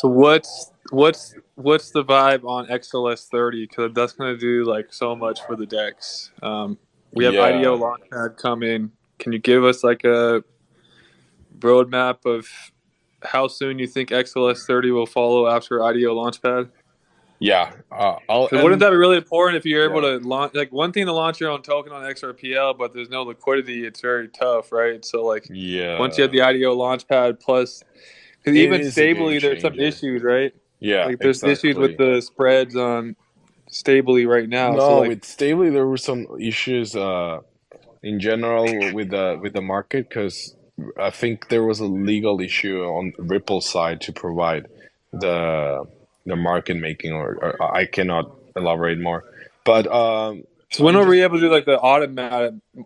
So what's the vibe on XLS30? Because that's gonna do like so much for the decks. We have IDO Yeah, Launchpad coming. Can you give us like a roadmap of how soon you think XLS30 will follow after IDO Launchpad? yeah. I'll Because wouldn't end. that be really important if you're able Yeah, to launch? Like one thing to launch your own token on XRPL, but there's no liquidity. It's very tough, right? So like once you have yeah. the IDO Launchpad plus, because It even is a game stably, there's some changer. issues, right? Yeah, Like there's issues with exactly. the spreads on stably right now. So No, like, with Stably there were some issues in general with the market because I think there was a legal issue on Ripple's side to provide the the market making or I cannot elaborate more. But so when I'm are we just able to do like the yeah.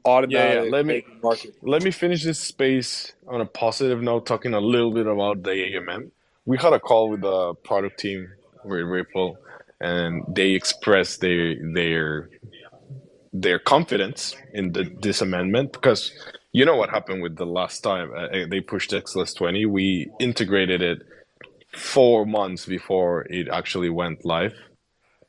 automatic making market? Let me finish this space on a positive note, talking a little bit about the AMM. We had a call with the product team with Ripple, and they expressed their confidence in this amendment because you know what happened with the last time they pushed XLS20. We integrated it 4 months before it actually went live,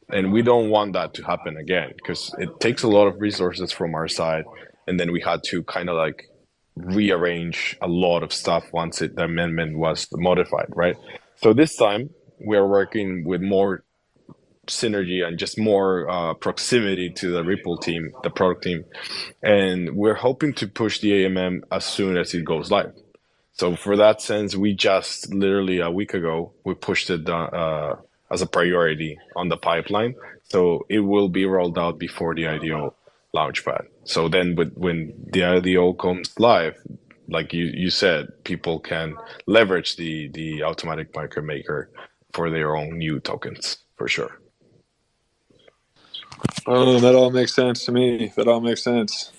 and we don't want that to happen again because it takes a lot of resources from our side, and then we had to kind of like rearrange a lot of stuff once the amendment was modified, right? So this time we are working with more synergy and just more proximity to the Ripple team, the product team, and we're hoping to push the AMM as soon as it goes live. So for that sense, we just literally a week ago we pushed it as a priority on the pipeline. So it will be rolled out before the IDO launchpad. So then, when the IDO comes live, like you said, people can leverage the automatic market maker for their own new tokens for sure. Oh, that all makes sense to me. That all makes sense.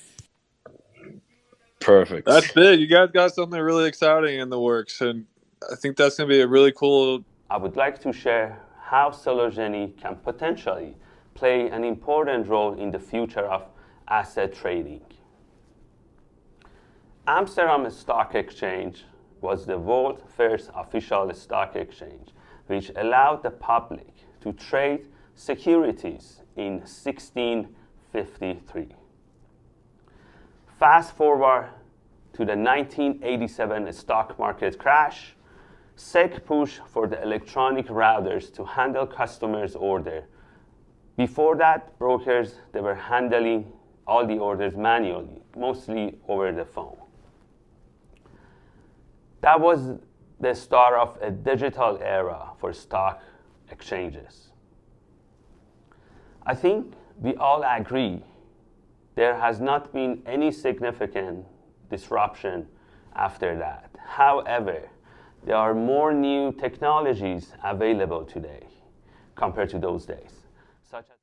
That's Perfect. big. You guys got something really exciting in the works, and I think that's gonna be a really cool. I would like to share how Sologenic can potentially play an important role in the future of asset trading. Amsterdam Stock Exchange was the world's first official stock exchange, which allowed the public to trade securities in 1653. Fast forward to the 1987 stock market crash, SEC pushed for the electronic routers to handle customers' order. Before that, brokers, they were handling all the orders manually, mostly over the phone. That was the start of a digital era for stock exchanges. I think we all agree there has not been any significant disruption after that. However, there are more new technologies available today compared to those days, such as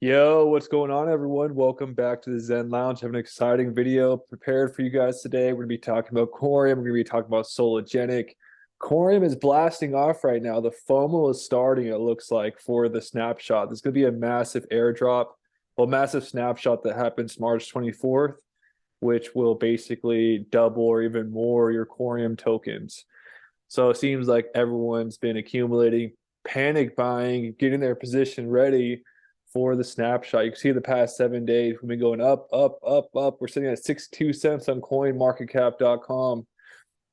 Yo, what's going on, everyone? Welcome back to the Zen Lounge. I have an exciting video prepared for you guys today. We're going to be talking about Corium. We're going to be talking about Sologenic. Corium is blasting off right now. The FOMO is starting, it looks like, for the snapshot. There's going to be a massive airdrop, well, massive snapshot that happens March 24th, which will basically double or even more your Corium tokens. So it seems like everyone's been accumulating, panic buying, getting their position ready for the snapshot. You can see the past 7 days we've been going up, up, up, up. We're sitting at 62 cents on coinmarketcap.com.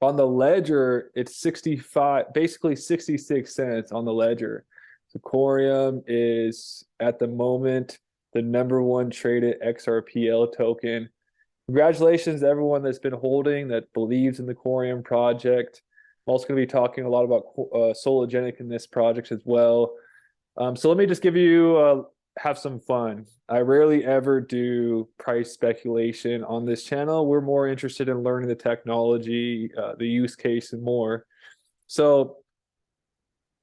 On the ledger, it's 65, basically 66 cents on the ledger. So Corium is at the moment the #1 traded XRPL token. Congratulations to everyone that's been holding, that believes in the Corium project. I'm also going to be talking a lot about Sologenic in this project as well. So let me just give you have some fun. I rarely ever do price speculation on this channel. We're more interested in learning the technology, the use case, and more. So,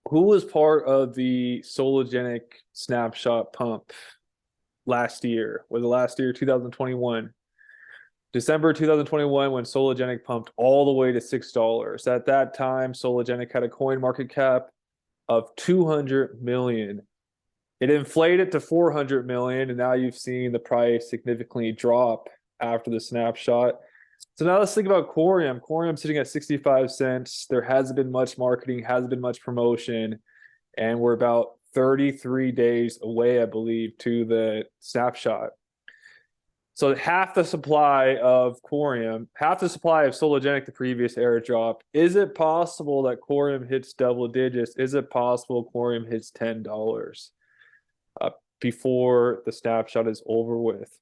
who was part of the Sologenic snapshot pump last year? Was it last year, 2021? December 2021, when Sologenic pumped all the way to $6. At that time, Sologenic had a coin market cap of 200 million. It inflated to 400 million, and now you've seen the price significantly drop after the snapshot. So now let's think about Corium. Corium sitting at 65 cents. There hasn't been much marketing, hasn't been much promotion, and we're about 33 days away, I believe, to the snapshot. So half the supply of Corium, half the supply of Sologenic, the previous airdrop. Is it possible that Corium hits double digits? Is it possible Corium hits $10 before the snapshot is over with?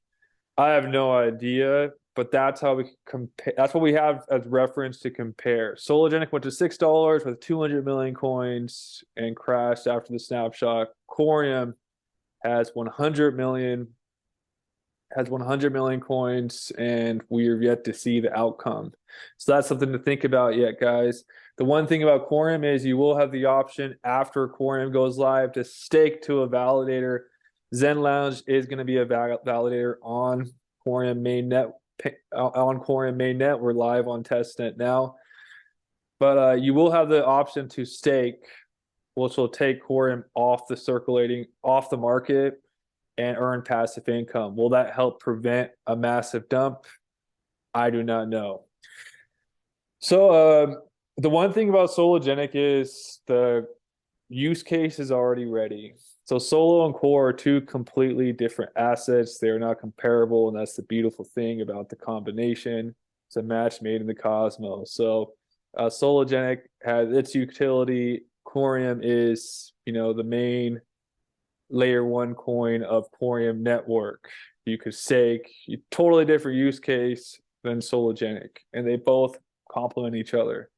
I have no idea, but that's how we compare. That's what we have as reference to compare. Sologenic went to $6 with 200 million coins and crashed after the snapshot. Corium has 100 million coins, and we are yet to see the outcome. So that's something to think about yet, guys. The one thing about Corium is you will have the option after Corium goes live to stake to a validator. Zen Lounge is going to be a validator on Corium mainnet. We're live on testnet now, but you will have the option to stake, which will take Corium off the market, and earn passive income. Will that help prevent a massive dump? I do not know. So the one thing about Sologenic is the use case is already ready. So Solo and Core are two completely different assets. They're not comparable, and that's the beautiful thing about the combination. It's a match made in the cosmos. So Sologenic has its utility. Corium is, the main layer one coin of Corium network. You could stake, totally different use case than Sologenic, and they both complement each other.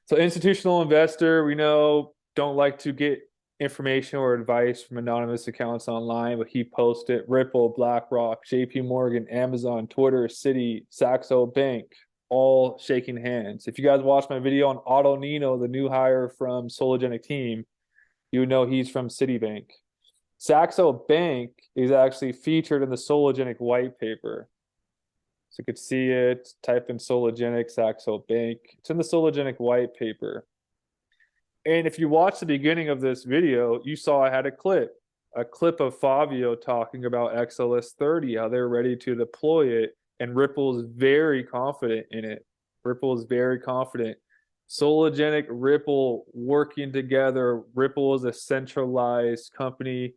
So institutional investor, we know, don't like to get information or advice from anonymous accounts online, but he posted Ripple, BlackRock, JP Morgan, Amazon, Twitter, Citi, Saxo Bank, all shaking hands. If you guys watched my video on Otto Nino, the new hire from Sologenic team, you know he's from Citibank. Saxo Bank is actually featured in the Sologenic white paper. So you could see it, type in Sologenic, Saxo Bank. It's in the Sologenic white paper. And if you watch the beginning of this video, you saw I had a clip of Favio talking about XLS30, how they're ready to deploy it. And Ripple is very confident in it. Ripple is very confident. Sologenic, Ripple working together. Ripple is a centralized company.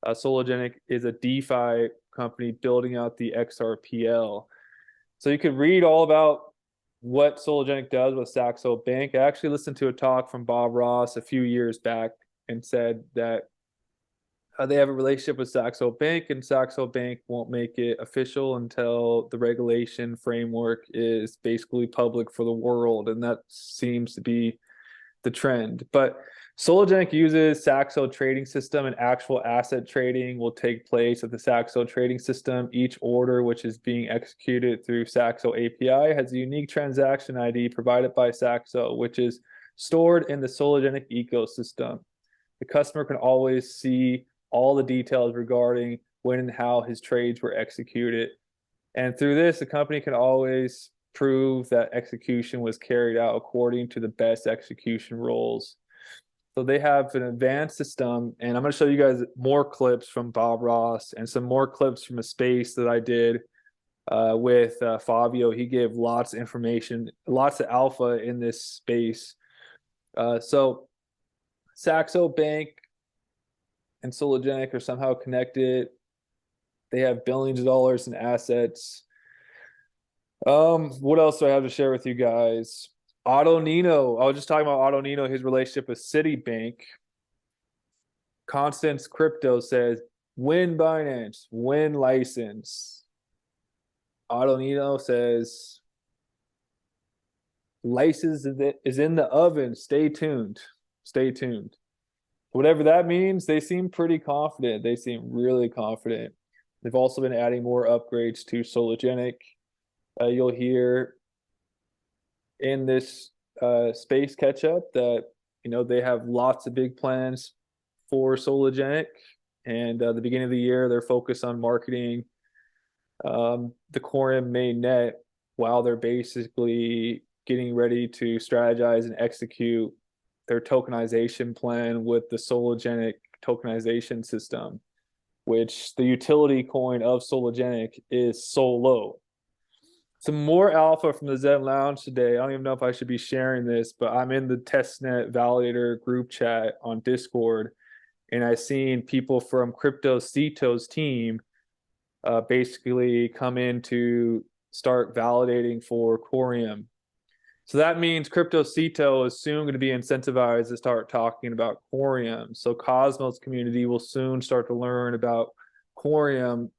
Sologenic is a DeFi company building out the XRPL. So you could read all about what Sologenic does with Saxo Bank. I actually listened to a talk from Bob Ross a few years back and said that they have a relationship with Saxo Bank, and Saxo Bank won't make it official until the regulation framework is basically public for the world, and that seems to be the trend. But Sologenic uses Saxo trading system, and actual asset trading will take place at the Saxo trading system. Each order which is being executed through Saxo API has a unique transaction ID provided by Saxo, which is stored in the Sologenic ecosystem. The customer can always see all the details regarding when and how his trades were executed. And through this, the company can always prove that execution was carried out according to the best execution rules. So they have an advanced system, and I'm going to show you guys more clips from Bob Ross and some more clips from a space that I did with Favio. He gave lots of information, lots of alpha in this space. So Saxo Bank and Sologenic are somehow connected. They have billions of dollars in assets. What else do I have to share with you guys? Otto Nino. I was just talking about Otto Nino, his relationship with Citibank. Constance Crypto says, win Binance, win license. Otto Nino says, license is in the oven. Stay tuned. Stay tuned. Whatever that means, they seem pretty confident. They seem really confident. They've also been adding more upgrades to Sologenic. You'll hear in this space catch up that they have lots of big plans for Sologenic, and the beginning of the year they're focused on marketing the Corium mainnet while they're basically getting ready to strategize and execute their tokenization plan with the Sologenic tokenization system, which the utility coin of Sologenic is Solo. some more alpha from the Zen Lounge today. I don't even know if I should be sharing this, but I'm in the testnet validator group chat on Discord, and I seen people from CryptoCito's team basically come in to start validating for Corium. So that means CryptoCito is soon going to be incentivized to start talking about Corium. So Cosmos community will soon start to learn about Corium,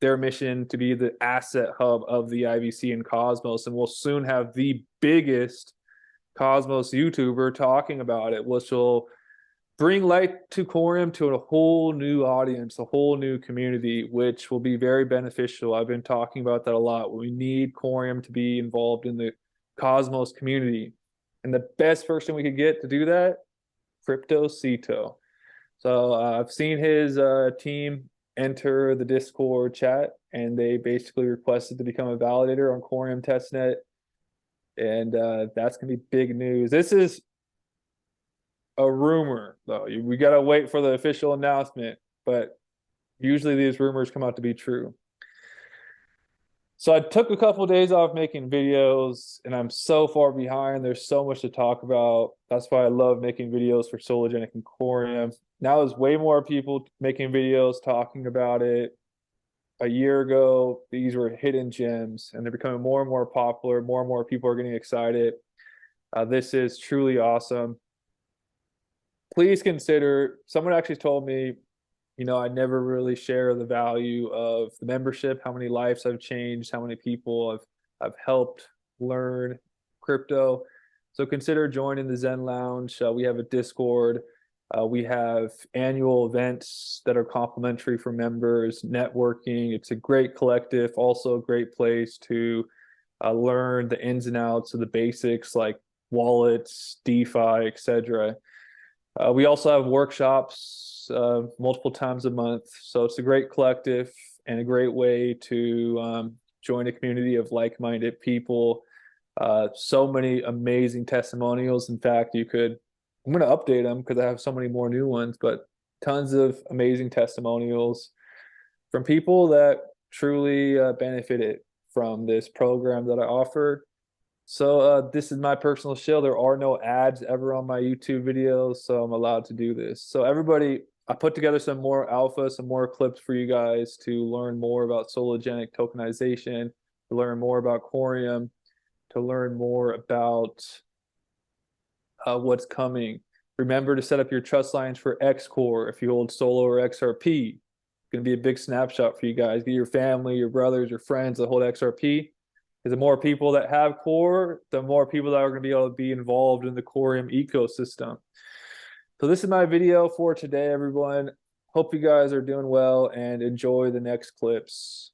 their mission to be the asset hub of the IBC and Cosmos, and we'll soon have the biggest Cosmos YouTuber talking about it, which will bring light to Corium to a whole new audience, a whole new community, which will be very beneficial. I've been talking about that a lot. We need Corium to be involved in the Cosmos community. And the best person we could get to do that, CryptoCito. So I've seen his team enter the Discord chat, and they basically requested to become a validator on Corium testnet. And that's going to be big news. This is a rumor, though. We got to wait for the official announcement, but usually these rumors come out to be true. So I took a couple of days off making videos, and I'm so far behind. There's so much to talk about. That's why I love making videos for Sologenic and Corium. Now there's way more people making videos talking about it. A year ago, these were hidden gems, and they're becoming more and more popular. More and more people are getting excited. This is truly awesome. Please consider, someone actually told me, you know, I never really share the value of the membership, how many lives I've changed, how many people I've helped learn crypto. So consider joining the Zen Lounge. We have a Discord. We have annual events that are complimentary for members, networking. It's a great collective, also a great place to learn the ins and outs of the basics like wallets, DeFi, etc. We also have workshops multiple times a month. So it's a great collective and a great way to join a community of like-minded people. So many amazing testimonials. In fact, I'm going to update them because I have so many more new ones, but tons of amazing testimonials from people that truly benefited from this program that I offer. So this is my personal shill. There are no ads ever on my YouTube videos, so I'm allowed to do this. So everybody, I put together some more alpha, some more clips for you guys to learn more about Sologenic tokenization, to learn more about Corium, to learn more about what's coming. Remember to set up your trust lines for XCore if you hold Solo or XRP. It's going to be a big snapshot for you guys. Get your family, your brothers, your friends that hold XRP. Because the more people that have Core, the more people that are going to be able to be involved in the Corium ecosystem. So this is my video for today, everyone. Hope you guys are doing well and enjoy the next clips.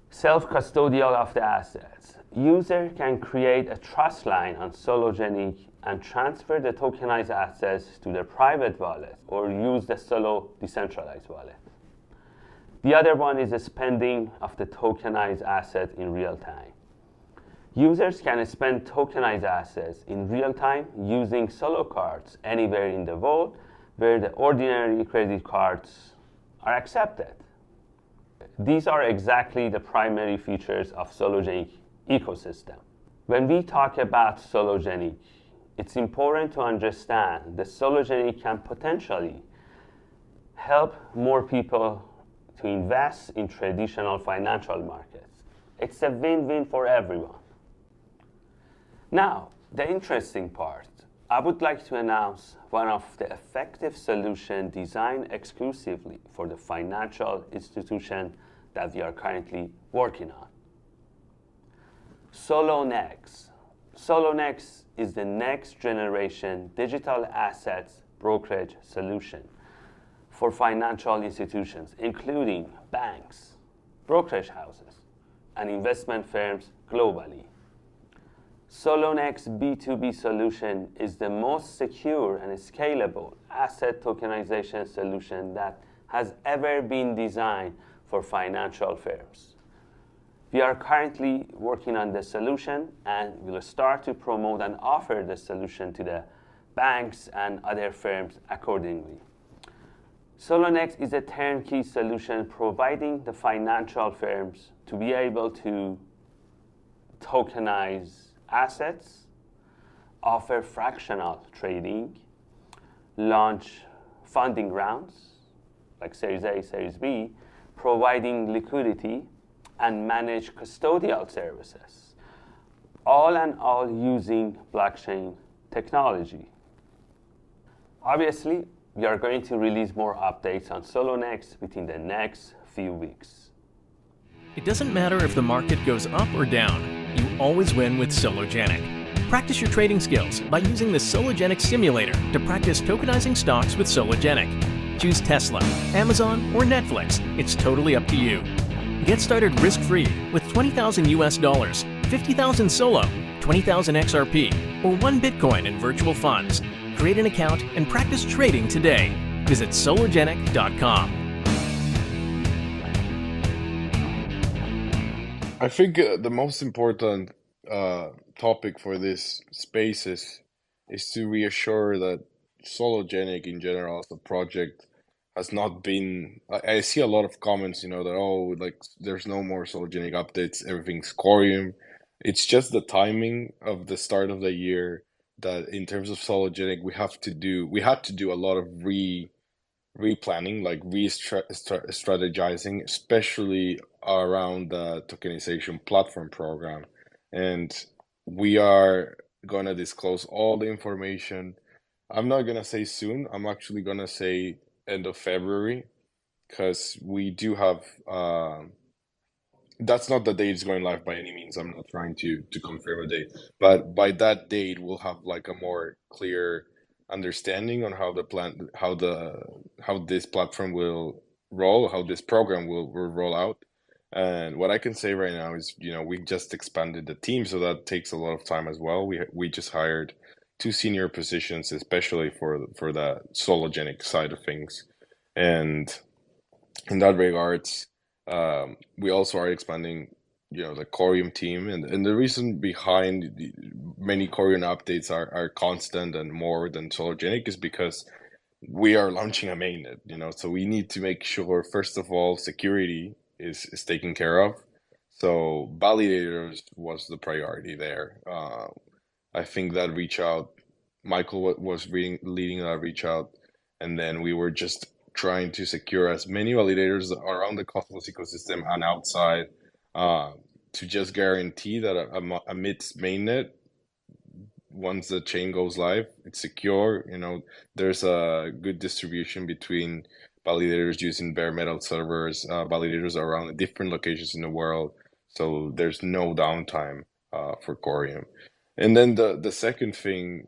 Self-custodial of the assets. User can create a trust line on Sologenic and transfer the tokenized assets to their private wallet or use the Solo decentralized wallet. The other one is the spending of the tokenized asset in real time. Users can spend tokenized assets in real time using Solo cards anywhere in the world where the ordinary credit cards are accepted. These are exactly the primary features of Sologenic ecosystem. When we talk about Sologenic, it's important to understand that Sologenic can potentially help more people to invest in traditional financial markets. It's a win-win for everyone. Now, the interesting part, I would like to announce one of the effective solutions designed exclusively for the financial institution that we are currently working on. Solonex. Solonex is the next generation digital assets brokerage solution for financial institutions, including banks, brokerage houses, and investment firms globally. Solonex B2B solution is the most secure and scalable asset tokenization solution that has ever been designed for financial firms. We are currently working on the solution and will start to promote and offer the solution to the banks and other firms accordingly. Solonex is a turnkey solution providing the financial firms to be able to tokenize assets, offer fractional trading, launch funding rounds like Series A, Series B, providing liquidity, and manage custodial services, all and all using blockchain technology. Obviously, we are going to release more updates on Solonex within the next few weeks. It doesn't matter if the market goes up or down, you always win with Sologenic. Practice your trading skills by using the Sologenic simulator to practice tokenizing stocks with Sologenic. Choose Tesla, Amazon, or Netflix. It's totally up to you. Get started risk-free with $20,000 US, 50,000 Solo, 20,000 XRP, or 1 Bitcoin in virtual funds. Create an account and practice trading today. Visit sologenic.com. I think the most important topic for this space is to reassure that Sologenic in general as a project has not been. I see a lot of comments, that like there's no more Sologenic updates, everything's Corium. It's just the timing of the start of the year that in terms of Sologenic we had to do a lot of replanning, like strategizing, especially around the tokenization platform program. And we are going to disclose all the information. I'm not going to say soon. I'm actually going to say end of February, because we do have, that's not the date it's going live by any means. I'm not trying to confirm a date, but by that date, we'll have like a more clear understanding on how this platform will roll, how this program will roll out. And what I can say right now is, we just expanded the team, so that takes a lot of time as well. We just hired 2 senior positions, especially for the Sologenic side of things. And in that regards, we also are expanding, the Corium team, and the reason behind many Corium updates are constant and more than Sologenic is because we are launching a mainnet, so we need to make sure, first of all, security is taken care of. So Validators was the priority there. I think that reach out, Michael was leading that reach out, and then we were just trying to secure as many validators around the Cosmos ecosystem and outside, to just guarantee that amidst mainnet, once the chain goes live, it's secure. There's a good distribution between validators using bare metal servers, validators around different locations in the world, so there's no downtime for Corium. And then the second thing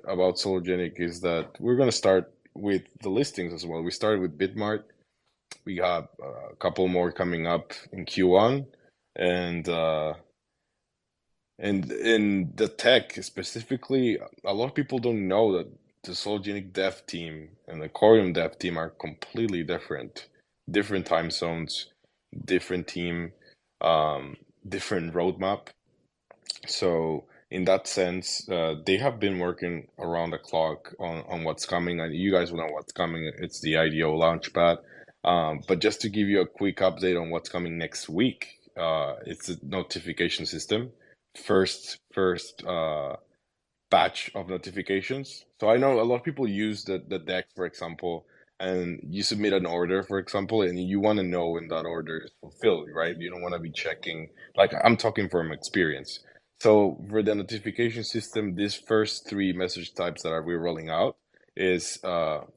about Sologenic is that we're going to start with the listings as well. We started with Bitmart. We have a couple more coming up in Q1, and in the tech specifically, a lot of people don't know that the Sologenic dev team and the Corium dev team are completely different time zones, different team, different roadmap. So in that sense, they have been working around the clock on what's coming, and you guys will know what's coming. It's the IDO launchpad. But just to give you a quick update on what's coming next week, it's a notification system. First batch of notifications. So I know a lot of people use the deck, for example, and you submit an order, for example, and you want to know when that order is fulfilled, right? You don't want to be checking. Like, I'm talking from experience. So for the notification system, these first 3 message types that we're rolling out is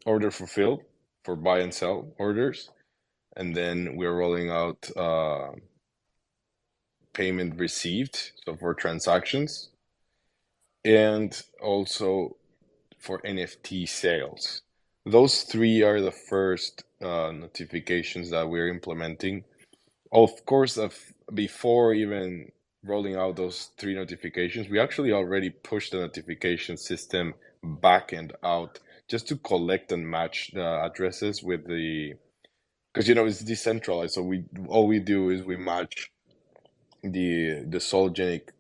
order fulfilled for buy and sell orders, and then we're rolling out payment received, so for transactions, and also for NFT sales. Those 3 are the first notifications that we're implementing. Of course, before even rolling out those 3 notifications, we actually already pushed the notification system back and out just to collect and match the addresses with because it's decentralized. So all we do is we match the Sologenic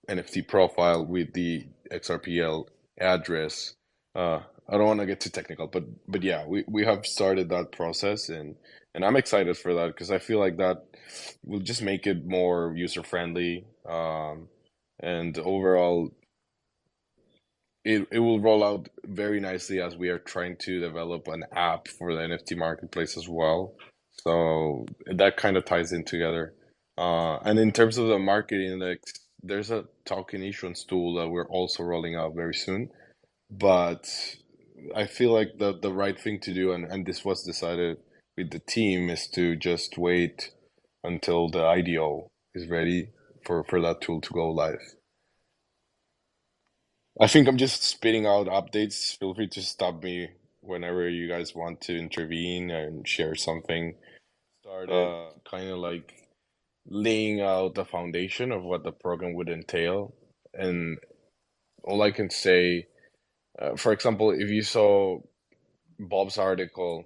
NFT profile with the XRPL address I don't want to get too technical, but yeah, we have started that process, and I'm excited for that because I feel like that will just make it more user friendly, and overall it will roll out very nicely as we are trying to develop an app for the NFT marketplace as well. So that kind of ties in together. And in terms of the marketing, like there's a token issuance tool that we're also rolling out very soon. But I feel like the right thing to do, and this was decided with the team, is to just wait until the IDO is ready for that tool to go live. I think I'm just spitting out updates. Feel free to stop me whenever you guys want to intervene and share something. Started kind of like laying out the foundation of what the program would entail. And all I can say, for example, if you saw Bob's article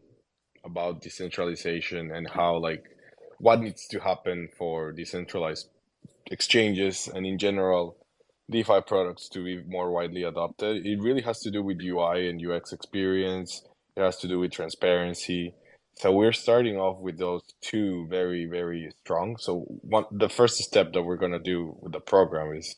about decentralization and how like what needs to happen for decentralized exchanges and in general DeFi products to be more widely adopted, it really has to do with UI and UX experience. It has to do with transparency. So we're starting off with those two very, very strong. So the first step that we're gonna do with the program is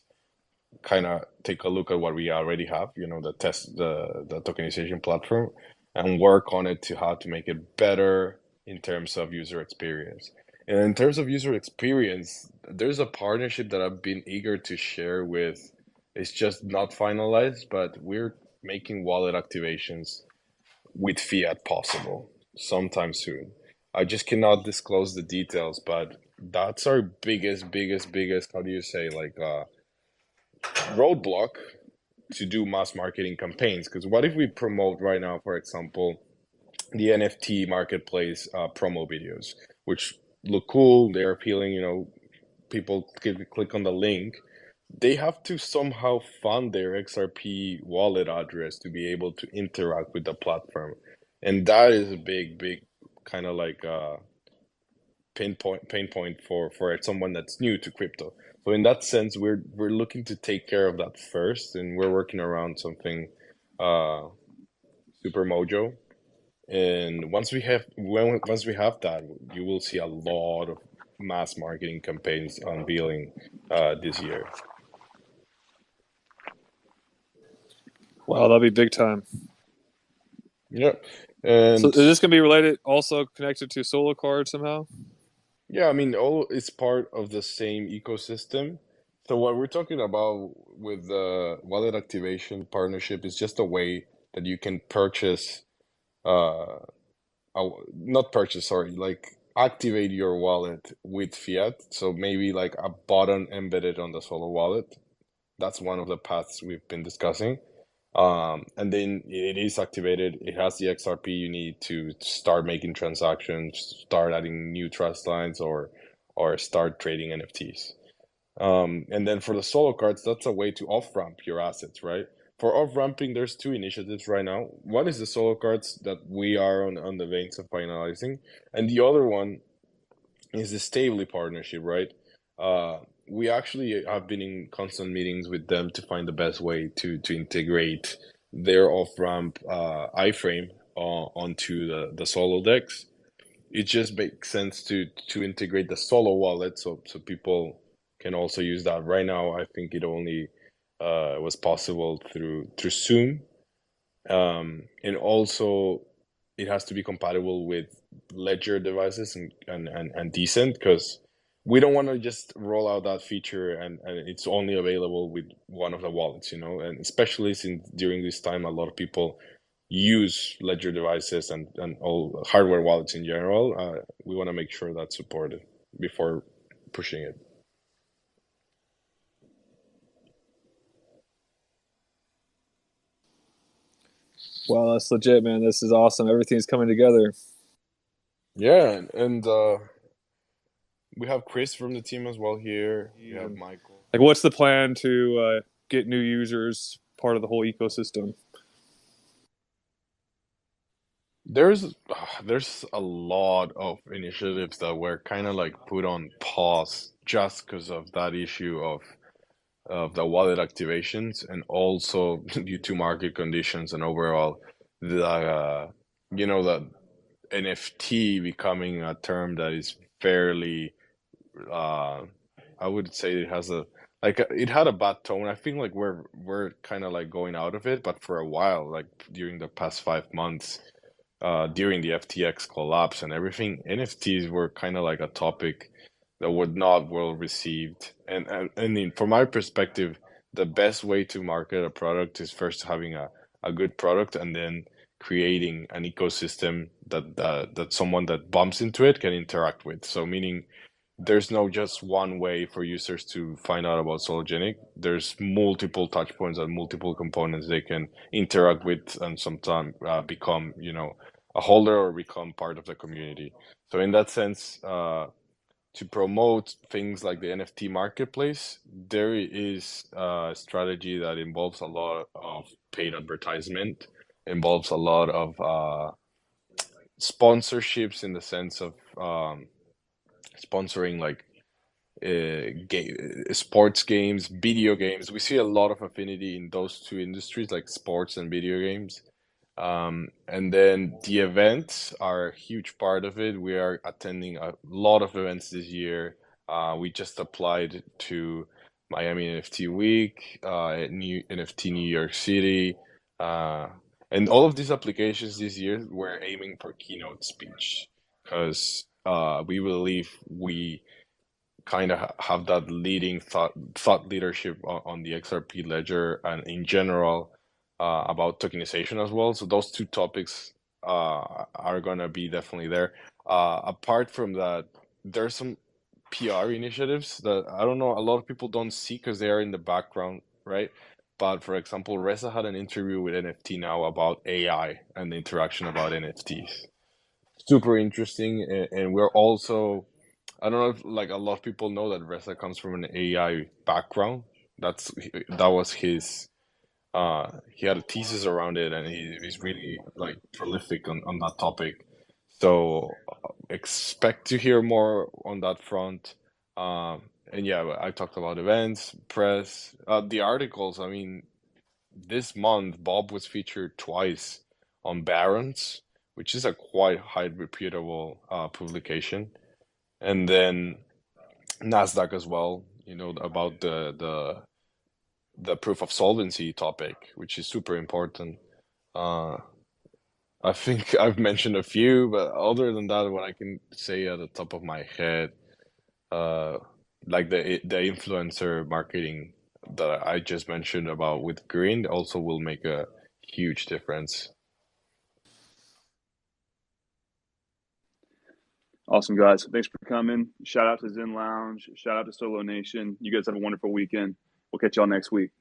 kind of take a look at what we already have, the tokenization platform, and work on it to how to make it better in terms of user experience. And in terms of user experience, there's a partnership that I've been eager to share with. It's just not finalized, but we're making wallet activations with fiat possible sometime soon. I just cannot disclose the details, but that's our biggest, how do you say, like, roadblock to do mass marketing campaigns. Because what if we promote right now, for example, the NFT marketplace promo videos, which look cool, they're appealing, people click on the link. They have to somehow fund their XRP wallet address to be able to interact with the platform. And that is a big kind of like pain point for someone that's new to crypto. So in that sense, we're looking to take care of that first, and we're working around something super mojo. And once we have that, you will see a lot of mass marketing campaigns unveiling this year. Wow, that'll be big time. Yeah, and so is this gonna be related, also connected to Solo Card somehow? yeah, I mean, all is part of the same ecosystem. So what we're talking about with the wallet activation partnership is just a way that you can purchase, uh, not purchase, sorry, like activate your wallet with fiat. So maybe like a button embedded on the Solo wallet. That's one of the paths we've been discussing. And then it is activated. It has the XRP you need to start making transactions, start adding new trust lines, or start trading NFTs. And then for the solo cards, that's a way to off ramp your assets, right? For off ramping, there's two initiatives right now. One is the solo cards that we are on the veins of finalizing, and the other one is the Stavely partnership, right? We actually have been in constant meetings with them to find the best way to integrate their off-ramp iframe onto the Solo decks. It just makes sense to integrate the Solo wallet so people can also use that. Right now, I think it only was possible through Zoom, and also it has to be compatible with Ledger devices and Decent, because we don't want to just roll out that feature and it's only available with one of the wallets, and especially since during this time a lot of people use Ledger devices and all hardware wallets in general. We want to make sure that's supported before pushing it. Wow, that's legit, man. This is awesome. Everything's coming together. Yeah, and we have Chris from the team as well here. We have Michael. Like, what's the plan to get new users part of the whole ecosystem? There's a lot of initiatives that were kind of like put on pause just because of that issue of the wallet activations, and also due to market conditions and overall the the NFT becoming a term that is fairly I would say it has a it had a bad tone. I think like we're kind of like going out of it, but for a while, like during the past 5 months, during the FTX collapse and everything, NFTs were kind of like a topic that was not well received. From my perspective, the best way to market a product is first having a good product and then creating an ecosystem that someone that bumps into it can interact with. So meaning there's no just one way for users to find out about Sologenic. There's multiple touch points and multiple components they can interact with and sometimes become, a holder or become part of the community. So in that sense, to promote things like the NFT marketplace, there is a strategy that involves a lot of paid advertisement, involves a lot of sponsorships in the sense of sponsoring like sports games, video games. We see a lot of affinity in those two industries, like sports and video games. And then the events are a huge part of it. We are attending a lot of events this year. We just applied to Miami NFT Week, New NFT New York City, and all of these applications this year we're aiming for keynote speech because we believe we kind of have that leading thought leadership on the XRP ledger and in general about tokenization as well. So those two topics are gonna be definitely there. Apart from that, there's some PR initiatives that I don't know a lot of people don't see because they are in the background, right? But for example, Reza had an interview with NFT Now about AI and the interaction about NFTs. Super interesting, and we're also I don't know if like a lot of people know that Reza comes from an AI background. That was his he had a thesis around it and he's really like prolific on that topic. So expect to hear more on that front. And yeah, I talked about events, press, the articles. I mean, this month Bob was featured twice on Barron's, which is a quite high reputable publication, and then Nasdaq as well. About the proof of solvency topic, which is super important. Uh, I think I've mentioned a few, but other than that, what I can say at the top of my head, uh, like the influencer marketing that I just mentioned about with Green also will make a huge difference. Awesome, guys. Thanks for coming. Shout out to Zen Lounge. Shout out to Solo Nation. You guys have a wonderful weekend. We'll catch y'all next week.